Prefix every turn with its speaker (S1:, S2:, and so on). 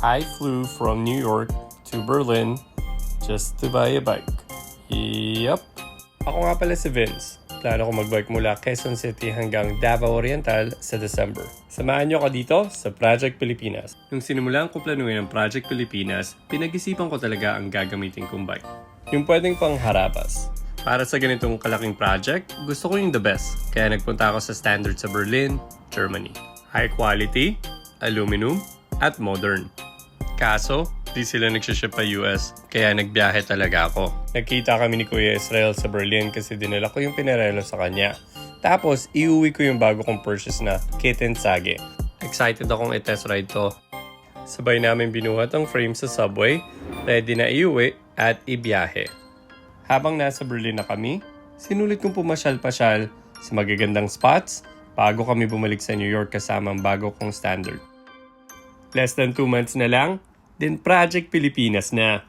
S1: I flew from New York to Berlin just to buy a bike. Yup. Ako nga pala si Vince. Plano ko magbike mula Quezon City hanggang Davao Oriental sa December. Samahan niyo ako dito sa Project Pilipinas. Nung sinimulan ko planuhin ang Project Pilipinas, pinag-isipan ko talaga ang gagamitin kong bike. Yung pwedeng pang harapas. Para sa ganitong kalaking project, gusto ko yung the best. Kaya nagpunta ako sa Standard sa Berlin, Germany. High quality, aluminum, at modern. Kaso, di sila nagsiship pa US, kaya nagbiyahe talaga ako. Nagkita kami ni Kuya Israel sa Berlin kasi dinala ko yung pinarelo sa kanya. Tapos, iuwi ko yung bago kong purchase na Kitten Sage. Excited akong i-test ride to. Sabay namin binuhat ang frame sa subway, ready na iuwi at ibiyahe. Habang nasa Berlin na kami, sinulit kong pumasyal-pasyal sa magagandang spots bago kami bumalik sa New York kasama ang bago kong Standard. Less than 2 months na lang, then Project Pilipinas na.